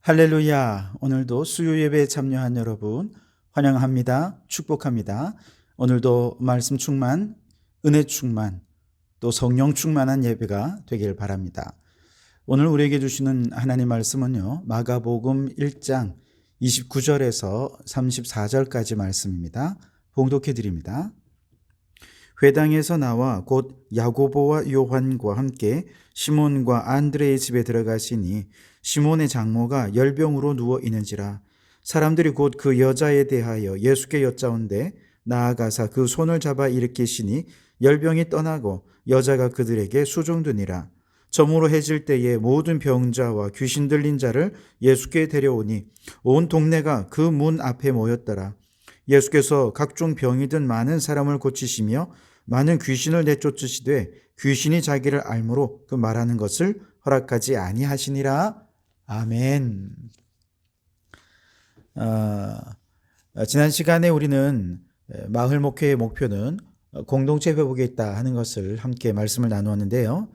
할렐루야. 오늘도 수요 예배에 참여한 여러분 환영합니다. 축복합니다. 오늘도 말씀 충만, 은혜 충만, 또 성령 충만한 예배가 되길 바랍니다. 오늘 우리에게 주시는 하나님 말씀은요, 마가복음 1장 29절에서 34절까지 말씀입니다. 봉독해 드립니다. 회당에서 나와 곧 야고보와 요한과 함께 시몬과 안드레의 집에 들어가시니 시몬의 장모가 열병으로 누워 있는지라. 사람들이 곧 그 여자에 대하여 예수께 여짜온대 나아가사 그 손을 잡아 일으키시니 열병이 떠나고 여자가 그들에게 수종드니라. 저물어 해질 때에 모든 병자와 귀신 들린 자를 예수께 데려오니 온 동네가 그 문 앞에 모였더라. 예수께서 각종 병이 든 많은 사람을 고치시며 많은 귀신을 내쫓으시되 귀신이 자기를 알므로 그 말하는 것을 허락하지 아니하시니라. 아멘. 지난 시간에 우리는 마을 목회의 목표는 공동체 회복에 있다 하는 것을 함께 말씀을 나누었는데요.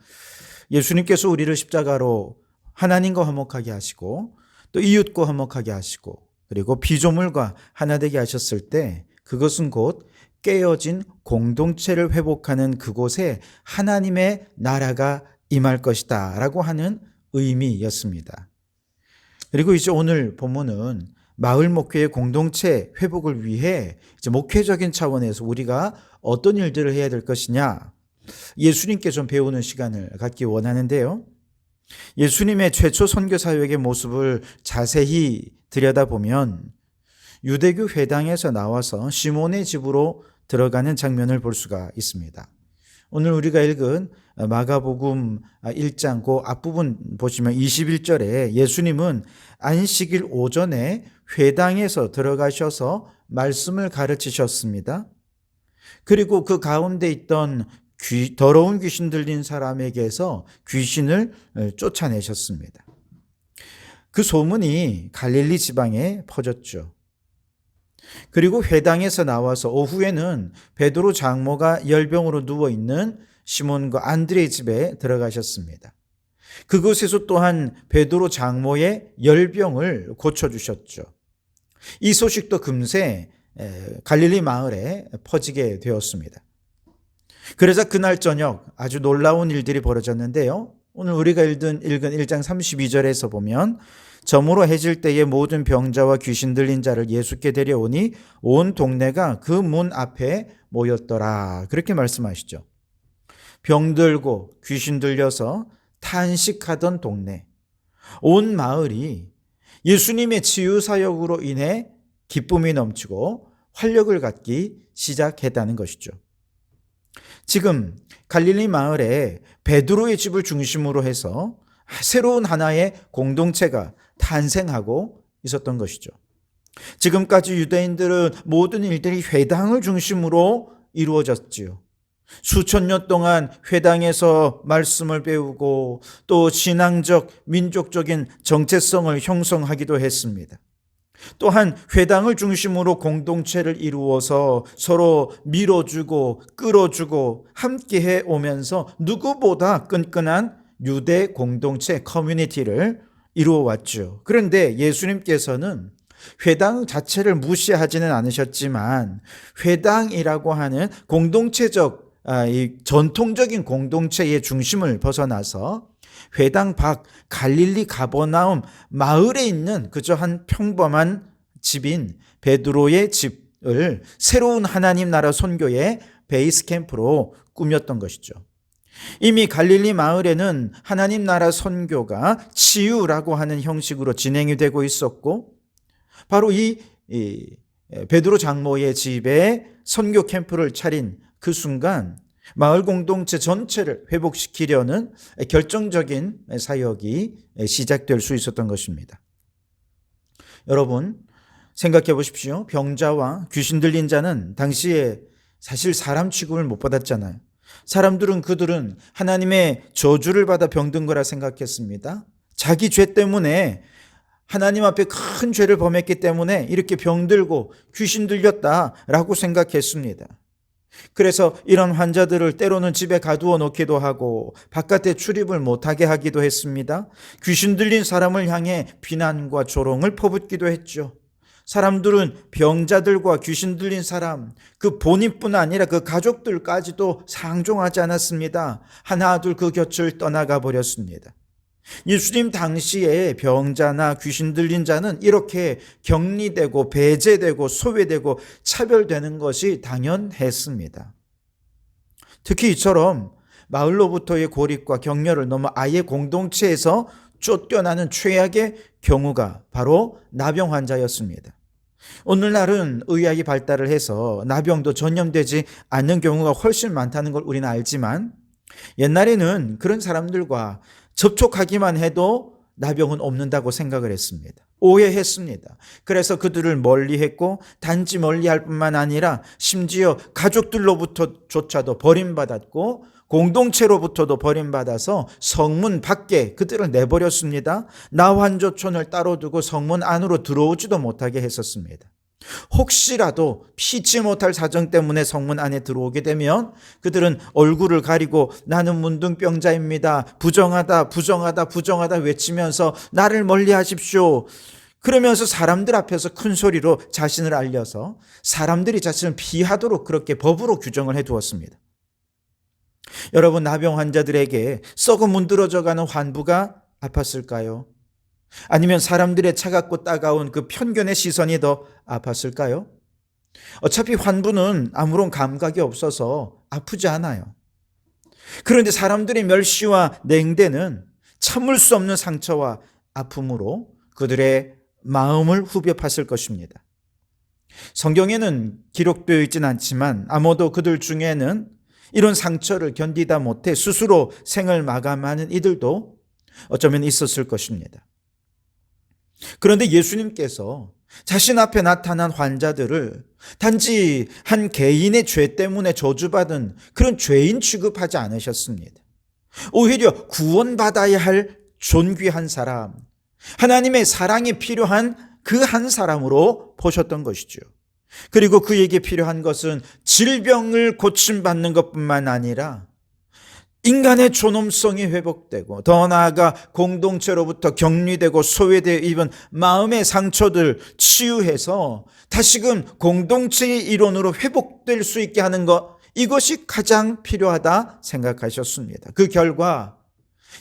예수님께서 우리를 십자가로 하나님과 화목하게 하시고 또 이웃과 화목하게 하시고 그리고 피조물과 하나 되게 하셨을 때 그것은 곧 깨어진 공동체를 회복하는 그곳에 하나님의 나라가 임할 것이다 라고 하는 의미였습니다. 그리고 이제 오늘 본문은 마을 목회의 공동체 회복을 위해 이제 목회적인 차원에서 우리가 어떤 일들을 해야 될 것이냐, 예수님께 좀 배우는 시간을 갖기 원하는데요. 예수님의 최초 선교 사역의 모습을 자세히 들여다보면 유대교 회당에서 나와서 시몬의 집으로 들어가는 장면을 볼 수가 있습니다. 오늘 우리가 읽은 마가복음 1장 그 앞부분 보시면 21절에 예수님은 안식일 오전에 회당에서 들어가셔서 말씀을 가르치셨습니다. 그리고 그 가운데 있던 더러운 귀신 들린 사람에게서 귀신을 쫓아내셨습니다. 그 소문이 갈릴리 지방에 퍼졌죠. 그리고 회당에서 나와서 오후에는 베드로 장모가 열병으로 누워있는 시몬과 안드레의 집에 들어가셨습니다. 그곳에서 또한 베드로 장모의 열병을 고쳐주셨죠. 이 소식도 금세 갈릴리 마을에 퍼지게 되었습니다. 그래서 그날 저녁 아주 놀라운 일들이 벌어졌는데요. 오늘 우리가 읽은 1장 32절에서 보면 저물어 해질 때에 모든 병자와 귀신 들린 자를 예수께 데려오니 온 동네가 그 문 앞에 모였더라. 그렇게 말씀하시죠. 병들고 귀신 들려서 탄식하던 동네, 온 마을이 예수님의 치유 사역으로 인해 기쁨이 넘치고 활력을 갖기 시작했다는 것이죠. 지금 갈릴리 마을에 베드로의 집을 중심으로 해서 새로운 하나의 공동체가 탄생하고 있었던 것이죠. 지금까지 유대인들은 모든 일들이 회당을 중심으로 이루어졌지요. 수천 년 동안 회당에서 말씀을 배우고 또 신앙적, 민족적인 정체성을 형성하기도 했습니다. 또한 회당을 중심으로 공동체를 이루어서 서로 밀어주고 끌어주고 함께해 오면서 누구보다 끈끈한 유대 공동체 커뮤니티를 이루어 왔죠. 그런데 예수님께서는 회당 자체를 무시하지는 않으셨지만 회당이라고 하는 공동체적 이 전통적인 공동체의 중심을 벗어나서 회당 밖 갈릴리 가버나움 마을에 있는 그저 한 평범한 집인 베드로의 집을 새로운 하나님 나라 선교의 베이스 캠프로 꾸몄던 것이죠. 이미 갈릴리 마을에는 하나님 나라 선교가 치유라고 하는 형식으로 진행이 되고 있었고 바로 이 베드로 장모의 집에 선교 캠프를 차린 그 순간 마을 공동체 전체를 회복시키려는 결정적인 사역이 시작될 수 있었던 것입니다. 여러분 생각해 보십시오. 병자와 귀신 들린 자는 당시에 사실 사람 취급을 못 받았잖아요. 그들은 하나님의 저주를 받아 병든 거라 생각했습니다. 자기 죄 때문에 하나님 앞에 큰 죄를 범했기 때문에 이렇게 병들고 귀신 들렸다라고 생각했습니다. 그래서 이런 환자들을 때로는 집에 가두어 놓기도 하고 바깥에 출입을 못하게 하기도 했습니다. 귀신 들린 사람을 향해 비난과 조롱을 퍼붓기도 했죠. 사람들은 병자들과 귀신 들린 사람, 그 본인뿐 아니라 그 가족들까지도 상종하지 않았습니다. 하나 둘 그 곁을 떠나가 버렸습니다. 예수님 당시에 병자나 귀신 들린 자는 이렇게 격리되고 배제되고 소외되고 차별되는 것이 당연했습니다. 특히 이처럼 마을로부터의 고립과 격려를 넘어 아예 공동체에서 쫓겨나는 최악의 경우가 바로 나병 환자였습니다. 오늘날은 의학이 발달을 해서 나병도 전염되지 않는 경우가 훨씬 많다는 걸 우리는 알지만 옛날에는 그런 사람들과 접촉하기만 해도 나병은 없는다고 생각을 했습니다. 오해했습니다. 그래서 그들을 멀리했고 단지 멀리할 뿐만 아니라 심지어 가족들로부터조차도 버림받았고 공동체로부터도 버림받아서 성문 밖에 그들을 내버렸습니다. 나환조촌을 따로 두고 성문 안으로 들어오지도 못하게 했었습니다. 혹시라도 피치 못할 사정 때문에 성문 안에 들어오게 되면 그들은 얼굴을 가리고 나는 문둥병자입니다. 부정하다 부정하다 부정하다 외치면서 나를 멀리 하십시오. 그러면서 사람들 앞에서 큰 소리로 자신을 알려서 사람들이 자신을 피하도록 그렇게 법으로 규정을 해두었습니다. 여러분, 나병 환자들에게 썩어 문드러져가는 환부가 아팠을까요? 아니면 사람들의 차갑고 따가운 그 편견의 시선이 더 아팠을까요? 어차피 환부는 아무런 감각이 없어서 아프지 않아요. 그런데 사람들의 멸시와 냉대는 참을 수 없는 상처와 아픔으로 그들의 마음을 후벼 팠을 것입니다. 성경에는 기록되어 있진 않지만 아마도 그들 중에는 이런 상처를 견디다 못해 스스로 생을 마감하는 이들도 어쩌면 있었을 것입니다. 그런데 예수님께서 자신 앞에 나타난 환자들을 단지 한 개인의 죄 때문에 저주받은 그런 죄인 취급하지 않으셨습니다. 오히려 구원받아야 할 존귀한 사람, 하나님의 사랑이 필요한 그 한 사람으로 보셨던 것이죠. 그리고 그에게 필요한 것은 질병을 고침받는 것뿐만 아니라 인간의 존엄성이 회복되고 더 나아가 공동체로부터 격리되고 소외되어 입은 마음의 상처들 치유해서 다시금 공동체의 일원으로 회복될 수 있게 하는 것, 이것이 가장 필요하다 생각하셨습니다. 그 결과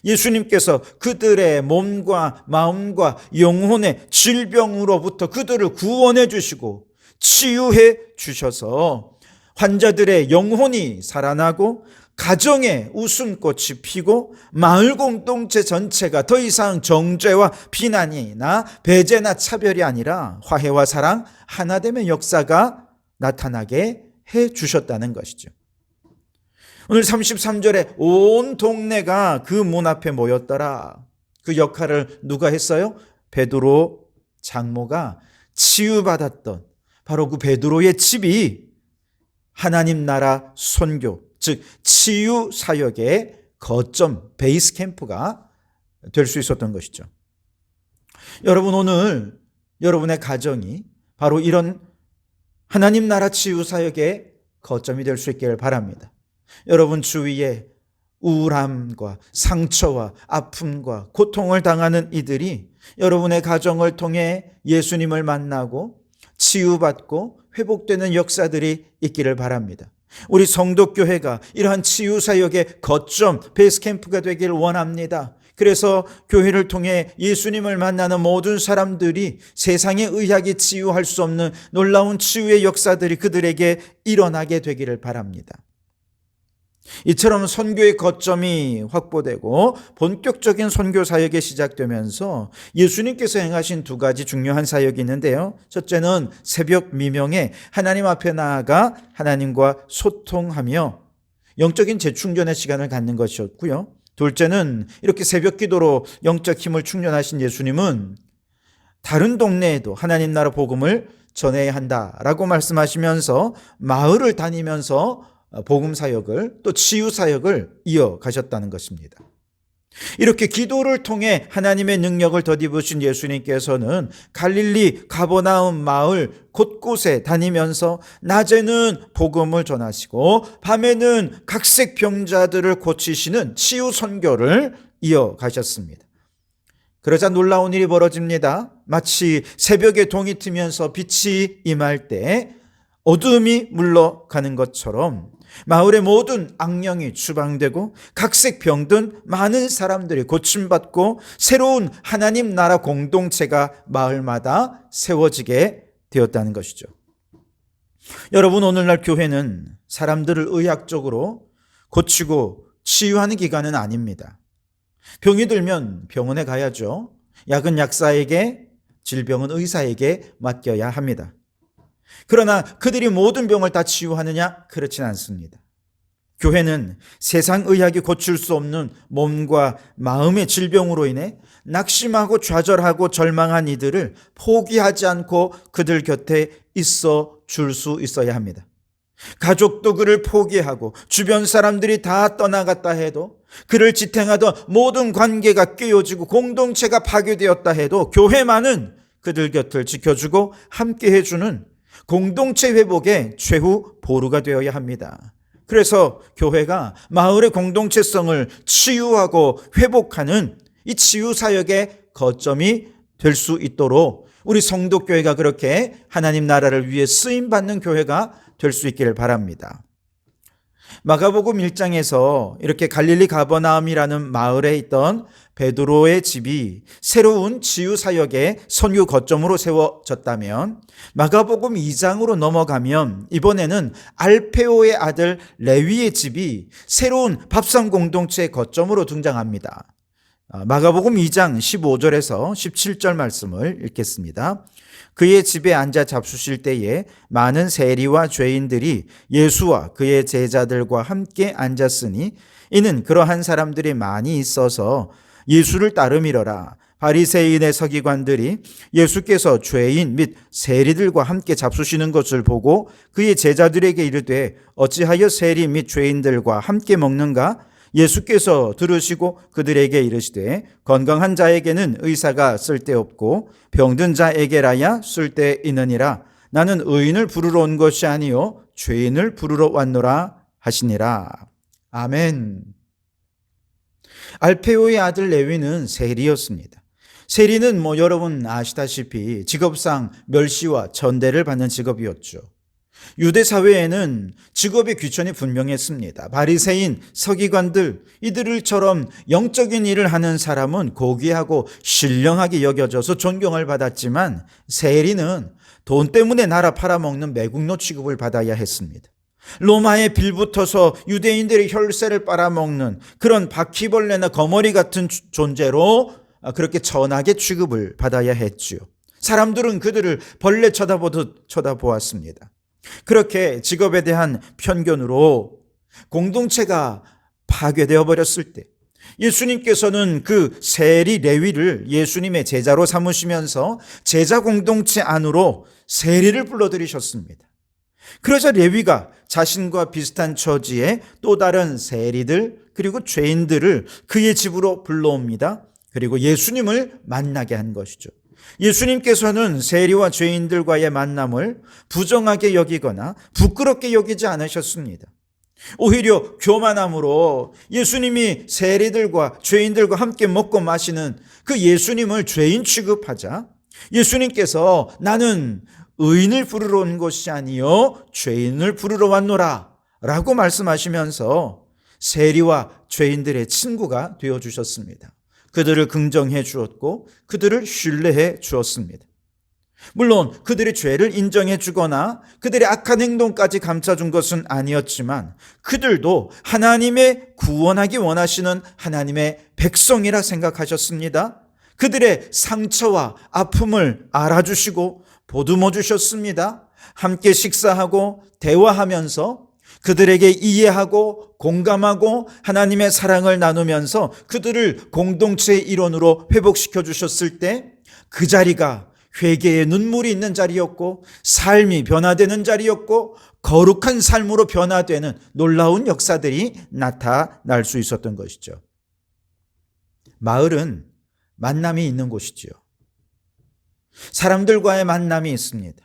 예수님께서 그들의 몸과 마음과 영혼의 질병으로부터 그들을 구원해 주시고 치유해 주셔서 환자들의 영혼이 살아나고 가정에 웃음꽃이 피고 마을 공동체 전체가 더 이상 정죄와 비난이나 배제나 차별이 아니라 화해와 사랑, 하나됨의 역사가 나타나게 해 주셨다는 것이죠. 오늘 33절에 온 동네가 그 문 앞에 모였더라. 그 역할을 누가 했어요? 베드로 장모가 치유받았던 바로 그 베드로의 집이 하나님 나라 선교, 즉 치유 사역의 거점, 베이스 캠프가 될 수 있었던 것이죠. 여러분, 오늘 여러분의 가정이 바로 이런 하나님 나라 치유 사역의 거점이 될 수 있기를 바랍니다. 여러분 주위에 우울함과 상처와 아픔과 고통을 당하는 이들이 여러분의 가정을 통해 예수님을 만나고 치유받고 회복되는 역사들이 있기를 바랍니다. 우리 성도교회가 이러한 치유사역의 거점, 베이스캠프가 되길 원합니다. 그래서 교회를 통해 예수님을 만나는 모든 사람들이 세상의 의학이 치유할 수 없는 놀라운 치유의 역사들이 그들에게 일어나게 되기를 바랍니다. 이처럼 선교의 거점이 확보되고 본격적인 선교 사역이 시작되면서 예수님께서 행하신 두 가지 중요한 사역이 있는데요. 첫째는 새벽 미명에 하나님 앞에 나아가 하나님과 소통하며 영적인 재충전의 시간을 갖는 것이었고요. 둘째는 이렇게 새벽 기도로 영적 힘을 충전하신 예수님은 다른 동네에도 하나님 나라 복음을 전해야 한다라고 말씀하시면서 마을을 다니면서 복음 사역을 또 치유 사역을 이어가셨다는 것입니다. 이렇게 기도를 통해 하나님의 능력을 덧입으신 예수님께서는 갈릴리 가버나움 마을 곳곳에 다니면서 낮에는 복음을 전하시고 밤에는 각색 병자들을 고치시는 치유 선교를 이어가셨습니다. 그러자 놀라운 일이 벌어집니다. 마치 새벽에 동이 트면서 빛이 임할 때 어둠이 물러가는 것처럼 마을의 모든 악령이 추방되고 각색 병든 많은 사람들이 고침받고 새로운 하나님 나라 공동체가 마을마다 세워지게 되었다는 것이죠. 여러분, 오늘날 교회는 사람들을 의학적으로 고치고 치유하는 기관은 아닙니다. 병이 들면 병원에 가야죠. 약은 약사에게, 질병은 의사에게 맡겨야 합니다. 그러나 그들이 모든 병을 다 치유하느냐? 그렇진 않습니다. 교회는 세상 의학이 고칠 수 없는 몸과 마음의 질병으로 인해 낙심하고 좌절하고 절망한 이들을 포기하지 않고 그들 곁에 있어 줄 수 있어야 합니다. 가족도 그를 포기하고 주변 사람들이 다 떠나갔다 해도, 그를 지탱하던 모든 관계가 깨어지고 공동체가 파괴되었다 해도 교회만은 그들 곁을 지켜주고 함께 해주는 공동체 회복의 최후 보루가 되어야 합니다. 그래서 교회가 마을의 공동체성을 치유하고 회복하는 이 치유 사역의 거점이 될 수 있도록 우리 성도교회가 그렇게 하나님 나라를 위해 쓰임받는 교회가 될 수 있기를 바랍니다. 마가복음 1장에서 이렇게 갈릴리 가버나움이라는 마을에 있던 베드로의 집이 새로운 치유 사역의 선유 거점으로 세워졌다면, 마가복음 2장으로 넘어가면 이번에는 알페오의 아들 레위의 집이 새로운 밥상 공동체의 거점으로 등장합니다. 마가복음 2장 15절에서 17절 말씀을 읽겠습니다. 그의 집에 앉아 잡수실 때에 많은 세리와 죄인들이 예수와 그의 제자들과 함께 앉았으니 이는 그러한 사람들이 많이 있어서 예수를 따름이러라. 바리새인의 서기관들이 예수께서 죄인 및 세리들과 함께 잡수시는 것을 보고 그의 제자들에게 이르되 어찌하여 세리 및 죄인들과 함께 먹는가? 예수께서 들으시고 그들에게 이르시되 건강한 자에게는 의사가 쓸데없고 병든 자에게라야 쓸데있느니라. 나는 의인을 부르러 온 것이 아니요 죄인을 부르러 왔노라 하시니라. 아멘. 알페오의 아들 레위는 세리였습니다. 세리는 여러분 아시다시피 직업상 멸시와 전대를 받는 직업이었죠. 유대 사회에는 직업의 귀천이 분명했습니다. 바리새인, 서기관들, 이들처럼 영적인 일을 하는 사람은 고귀하고 신령하게 여겨져서 존경을 받았지만 세리는 돈 때문에 나라 팔아먹는 매국노 취급을 받아야 했습니다. 로마에 빌붙어서 유대인들의 혈세를 빨아먹는 그런 바퀴벌레나 거머리 같은 존재로 그렇게 전하게 취급을 받아야 했지요. 사람들은 그들을 벌레 쳐다보듯 쳐다보았습니다. 그렇게 직업에 대한 편견으로 공동체가 파괴되어 버렸을 때 예수님께서는 그 세리 레위를 예수님의 제자로 삼으시면서 제자 공동체 안으로 세리를 불러들이셨습니다. 그러자 레위가 자신과 비슷한 처지의 또 다른 세리들 그리고 죄인들을 그의 집으로 불러옵니다. 그리고 예수님을 만나게 한 것이죠. 예수님께서는 세리와 죄인들과의 만남을 부정하게 여기거나 부끄럽게 여기지 않으셨습니다. 오히려 교만함으로 예수님이 세리들과 죄인들과 함께 먹고 마시는 그 예수님을 죄인 취급하자 예수님께서 나는 의인을 부르러 온 것이 아니요 죄인을 부르러 왔노라 라고 말씀하시면서 세리와 죄인들의 친구가 되어주셨습니다. 그들을 긍정해 주었고 그들을 신뢰해 주었습니다. 물론 그들의 죄를 인정해 주거나 그들의 악한 행동까지 감춰준 것은 아니었지만 그들도 하나님의 구원하기 원하시는 하나님의 백성이라 생각하셨습니다. 그들의 상처와 아픔을 알아주시고 보듬어 주셨습니다. 함께 식사하고 대화하면서 그들에게 이해하고 공감하고 하나님의 사랑을 나누면서 그들을 공동체의 일원으로 회복시켜 주셨을 때 그 자리가 회개의 눈물이 있는 자리였고 삶이 변화되는 자리였고 거룩한 삶으로 변화되는 놀라운 역사들이 나타날 수 있었던 것이죠. 마을은 만남이 있는 곳이지요. 사람들과의 만남이 있습니다.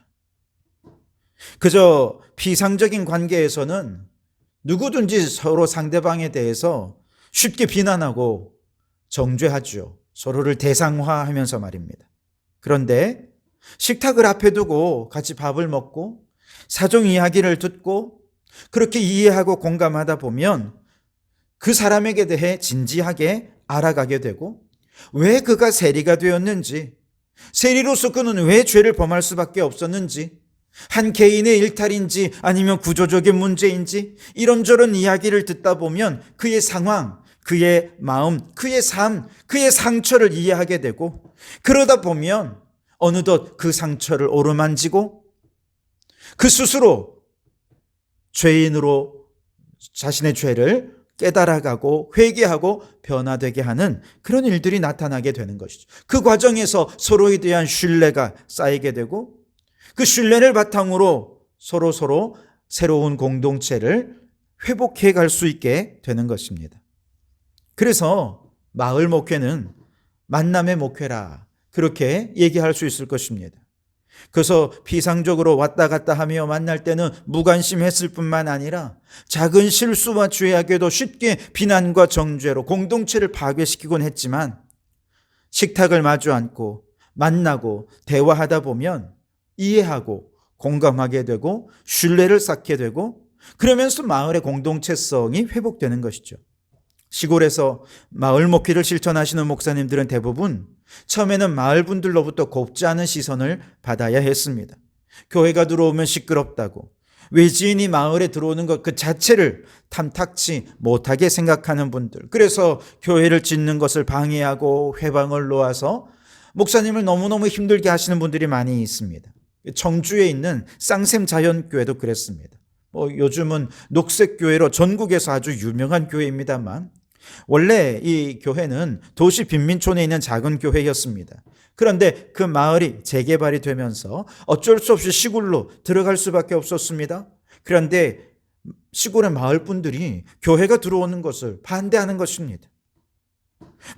그저 피상적인 관계에서는 누구든지 서로 상대방에 대해서 쉽게 비난하고 정죄하죠. 서로를 대상화하면서 말입니다. 그런데 식탁을 앞에 두고 같이 밥을 먹고 사정 이야기를 듣고 그렇게 이해하고 공감하다 보면 그 사람에게 대해 진지하게 알아가게 되고 왜 그가 세리가 되었는지, 세리로서 그는 왜 죄를 범할 수밖에 없었는지, 한 개인의 일탈인지 아니면 구조적인 문제인지 이런저런 이야기를 듣다 보면 그의 상황, 그의 마음, 그의 삶, 그의 상처를 이해하게 되고 그러다 보면 어느덧 그 상처를 오르만지고 그 스스로 죄인으로 자신의 죄를 깨달아가고 회개하고 변화되게 하는 그런 일들이 나타나게 되는 것이죠. 그 과정에서 서로에 대한 신뢰가 쌓이게 되고 그 신뢰를 바탕으로 서로 새로운 공동체를 회복해 갈 수 있게 되는 것입니다. 그래서 마을 목회는 만남의 목회라 그렇게 얘기할 수 있을 것입니다. 그래서 피상적으로 왔다 갔다 하며 만날 때는 무관심했을 뿐만 아니라 작은 실수와 죄악에도 쉽게 비난과 정죄로 공동체를 파괴시키곤 했지만 식탁을 마주 앉고 만나고 대화하다 보면 이해하고 공감하게 되고 신뢰를 쌓게 되고 그러면서 마을의 공동체성이 회복되는 것이죠. 시골에서 마을 목회를 실천하시는 목사님들은 대부분 처음에는 마을 분들로부터 곱지 않은 시선을 받아야 했습니다. 교회가 들어오면 시끄럽다고, 외지인이 마을에 들어오는 것 그 자체를 탐탁치 못하게 생각하는 분들, 그래서 교회를 짓는 것을 방해하고 회방을 놓아서 목사님을 너무너무 힘들게 하시는 분들이 많이 있습니다. 청주에 있는 쌍샘 자연교회도 그랬습니다. 요즘은 녹색교회로 전국에서 아주 유명한 교회입니다만 원래 이 교회는 도시 빈민촌에 있는 작은 교회였습니다. 그런데 그 마을이 재개발이 되면서 어쩔 수 없이 시골로 들어갈 수밖에 없었습니다. 그런데 시골의 마을 분들이 교회가 들어오는 것을 반대하는 것입니다.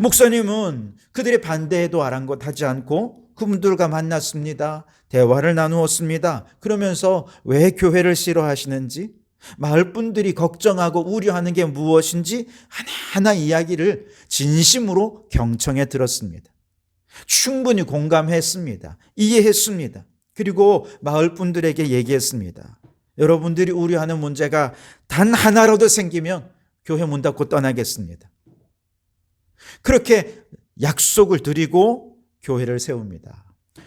목사님은 그들의 반대에도 아랑곳하지 않고 그분들과 만났습니다. 대화를 나누었습니다. 그러면서 왜 교회를 싫어하시는지, 마을 분들이 걱정하고 우려하는 게 무엇인지 하나하나 이야기를 진심으로 경청해 들었습니다. 충분히 공감했습니다. 이해했습니다. 그리고 마을 분들에게 얘기했습니다. 여러분들이 우려하는 문제가 단 하나라도 생기면 교회 문 닫고 떠나겠습니다. 그렇게 약속을 드리고 교회를 세웁니다.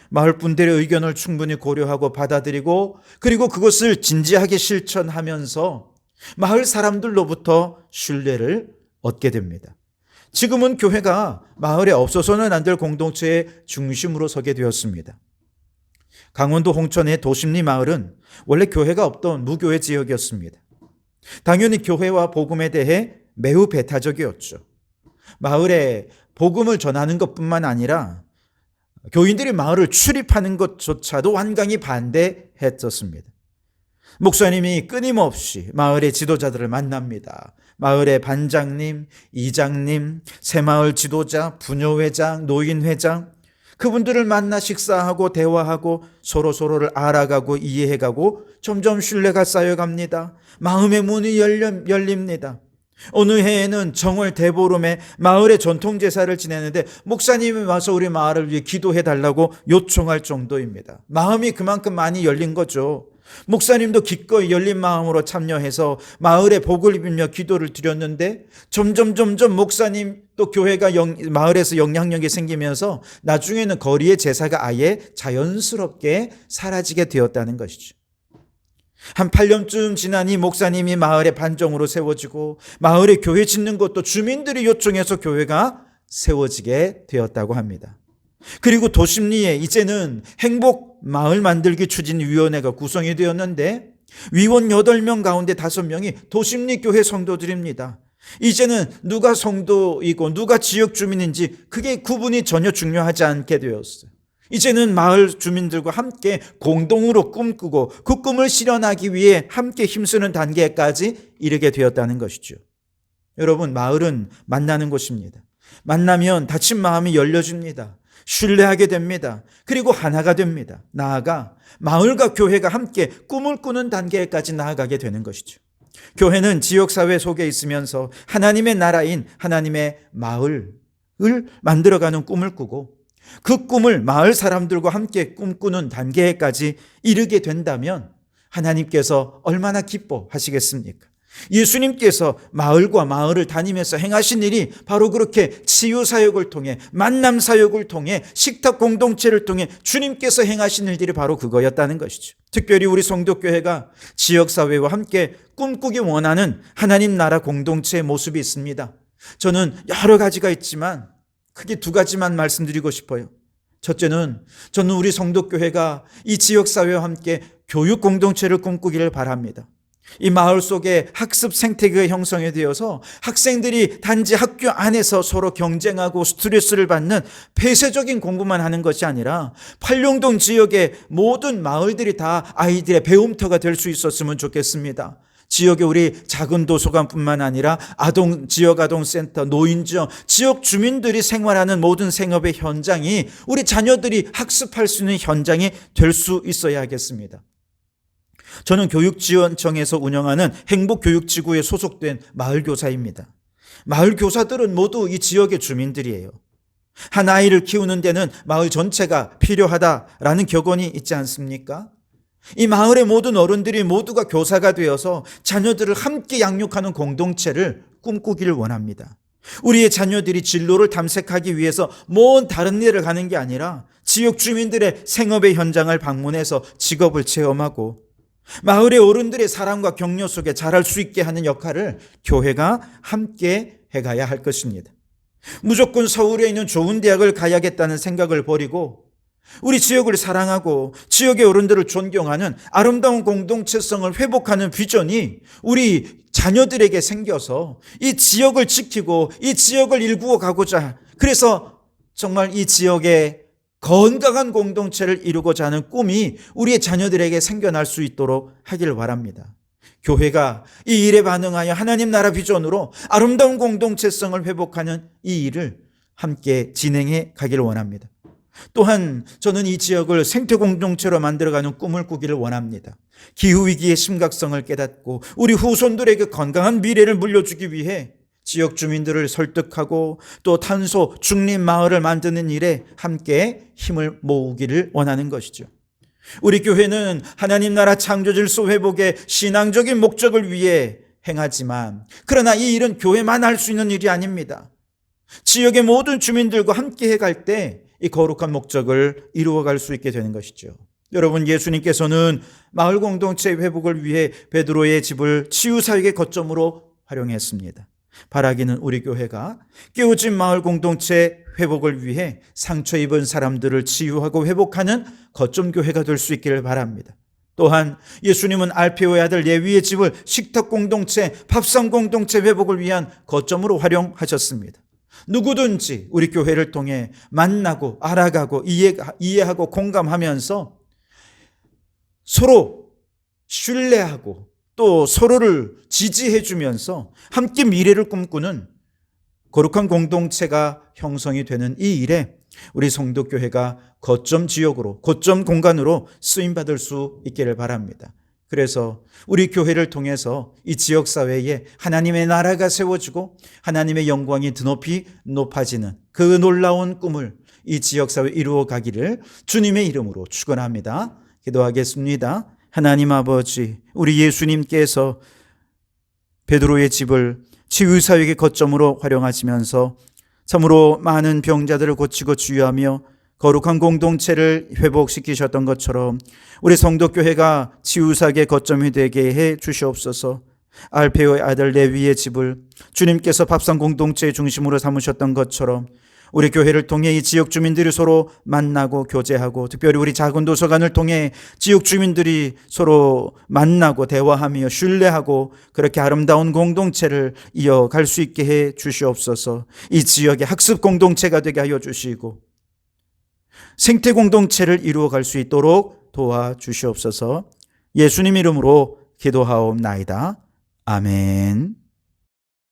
마을 분들의 의견을 충분히 고려하고 받아들이고 그리고 그것을 진지하게 실천하면서 마을 사람들로부터 신뢰를 얻게 됩니다. 지금은 교회가 마을에 없어서는 안 될 공동체의 중심으로 서게 되었습니다. 강원도 홍천의 도심리 마을은 원래 교회가 없던 무교회 지역이었습니다. 당연히 교회와 복음에 대해 매우 배타적이었죠. 마을에 복음을 전하는 것뿐만 아니라 교인들이 마을을 출입하는 것조차도 완강히 반대했었습니다. 목사님이 끊임없이 마을의 지도자들을 만납니다. 마을의 반장님, 이장님, 새마을 지도자, 부녀회장, 노인회장, 그분들을 만나 식사하고 대화하고 서로를 알아가고 이해해가고 점점 신뢰가 쌓여갑니다. 마음의 문이 열립니다. 어느 해에는 정월 대보름에 마을의 전통제사를 지내는데 목사님이 와서 우리 마을을 위해 기도해달라고 요청할 정도입니다. 마음이 그만큼 많이 열린 거죠. 목사님도 기꺼이 열린 마음으로 참여해서 마을에 복을 빌며 기도를 드렸는데 점점 목사님 또 교회가 마을에서 영향력이 생기면서 나중에는 거리의 제사가 아예 자연스럽게 사라지게 되었다는 것이죠. 한 8년쯤 지나니 목사님이 마을의 반정으로 세워지고 마을에 교회 짓는 것도 주민들이 요청해서 교회가 세워지게 되었다고 합니다. 그리고 도심리에 이제는 행복 마을 만들기 추진위원회가 구성이 되었는데 위원 8명 가운데 5명이 도심리 교회 성도들입니다. 이제는 누가 성도이고 누가 지역 주민인지 그게 구분이 전혀 중요하지 않게 되었어요. 이제는 마을 주민들과 함께 공동으로 꿈꾸고 그 꿈을 실현하기 위해 함께 힘쓰는 단계까지 이르게 되었다는 것이죠. 여러분, 마을은 만나는 곳입니다. 만나면 다친 마음이 열려집니다. 신뢰하게 됩니다. 그리고 하나가 됩니다. 나아가 마을과 교회가 함께 꿈을 꾸는 단계까지 나아가게 되는 것이죠. 교회는 지역사회 속에 있으면서 하나님의 나라인 하나님의 마을을 만들어가는 꿈을 꾸고 그 꿈을 마을 사람들과 함께 꿈꾸는 단계까지 이르게 된다면 하나님께서 얼마나 기뻐하시겠습니까? 예수님께서 마을과 마을을 다니면서 행하신 일이 바로 그렇게 치유사역을 통해, 만남사역을 통해, 식탁 공동체를 통해 주님께서 행하신 일들이 바로 그거였다는 것이죠. 특별히 우리 성도교회가 지역사회와 함께 꿈꾸기 원하는 하나님 나라 공동체의 모습이 있습니다. 저는 여러 가지가 있지만 크게 두 가지만 말씀드리고 싶어요. 첫째는 저는 우리 성도교회가 이 지역사회와 함께 교육 공동체를 꿈꾸기를 바랍니다. 이 마을 속에 학습 생태계가 형성이 되어서 학생들이 단지 학교 안에서 서로 경쟁하고 스트레스를 받는 폐쇄적인 공부만 하는 것이 아니라 팔룡동 지역의 모든 마을들이 다 아이들의 배움터가 될 수 있었으면 좋겠습니다. 지역에 우리 작은 도서관뿐만 아니라 지역 아동센터, 노인지역, 지역 주민들이 생활하는 모든 생업의 현장이 우리 자녀들이 학습할 수 있는 현장이 될 수 있어야 하겠습니다. 저는 교육지원청에서 운영하는 행복교육지구에 소속된 마을교사입니다. 마을교사들은 모두 이 지역의 주민들이에요. 한 아이를 키우는 데는 마을 전체가 필요하다라는 격언이 있지 않습니까? 이 마을의 모든 어른들이 모두가 교사가 되어서 자녀들을 함께 양육하는 공동체를 꿈꾸기를 원합니다. 우리의 자녀들이 진로를 탐색하기 위해서 먼 다른 데를 가는 게 아니라 지역 주민들의 생업의 현장을 방문해서 직업을 체험하고 마을의 어른들의 사랑과 격려 속에 자랄 수 있게 하는 역할을 교회가 함께 해가야 할 것입니다. 무조건 서울에 있는 좋은 대학을 가야겠다는 생각을 버리고 우리 지역을 사랑하고 지역의 어른들을 존경하는 아름다운 공동체성을 회복하는 비전이 우리 자녀들에게 생겨서 이 지역을 지키고 이 지역을 일구어 가고자, 그래서 정말 이 지역의 건강한 공동체를 이루고자 하는 꿈이 우리의 자녀들에게 생겨날 수 있도록 하기를 바랍니다. 교회가 이 일에 반응하여 하나님 나라 비전으로 아름다운 공동체성을 회복하는 이 일을 함께 진행해 가기를 원합니다. 또한 저는 이 지역을 생태 공동체로 만들어가는 꿈을 꾸기를 원합니다. 기후위기의 심각성을 깨닫고 우리 후손들에게 건강한 미래를 물려주기 위해 지역 주민들을 설득하고 또 탄소 중립 마을을 만드는 일에 함께 힘을 모으기를 원하는 것이죠. 우리 교회는 하나님 나라 창조 질서 회복의 신앙적인 목적을 위해 행하지만, 그러나 이 일은 교회만 할 수 있는 일이 아닙니다. 지역의 모든 주민들과 함께 해갈 때 이 거룩한 목적을 이루어갈 수 있게 되는 것이죠. 여러분, 예수님께서는 마을 공동체 회복을 위해 베드로의 집을 치유사역의 거점으로 활용했습니다. 바라기는 우리 교회가 깨어진 마을 공동체 회복을 위해 상처 입은 사람들을 치유하고 회복하는 거점 교회가 될 수 있기를 바랍니다. 또한 예수님은 알페오의 아들 레위의 집을 식탁 공동체, 밥상 공동체 회복을 위한 거점으로 활용하셨습니다. 누구든지 우리 교회를 통해 만나고 알아가고 이해하고 공감하면서 서로 신뢰하고 또 서로를 지지해 주면서 함께 미래를 꿈꾸는 거룩한 공동체가 형성이 되는 이 일에 우리 성도교회가 거점 지역으로, 거점 공간으로 쓰임받을 수 있기를 바랍니다. 그래서 우리 교회를 통해서 이 지역사회에 하나님의 나라가 세워지고 하나님의 영광이 드높이 높아지는 그 놀라운 꿈을 이 지역사회에 이루어 가기를 주님의 이름으로 축원합니다. 기도하겠습니다. 하나님 아버지, 우리 예수님께서 베드로의 집을 치유사역의 거점으로 활용하시면서 참으로 많은 병자들을 고치고 치유하며 거룩한 공동체를 회복시키셨던 것처럼 우리 성도교회가 치유사역의 거점이 되게 해 주시옵소서. 알페오의 아들 레위의 집을 주님께서 밥상 공동체의 중심으로 삼으셨던 것처럼 우리 교회를 통해 이 지역 주민들이 서로 만나고 교제하고, 특별히 우리 작은 도서관을 통해 지역 주민들이 서로 만나고 대화하며 신뢰하고 그렇게 아름다운 공동체를 이어갈 수 있게 해 주시옵소서. 이 지역의 학습 공동체가 되게 하여 주시고 생태 공동체를 이루어갈 수 있도록 도와주시옵소서. 예수님 이름으로 기도하옵나이다. 아멘.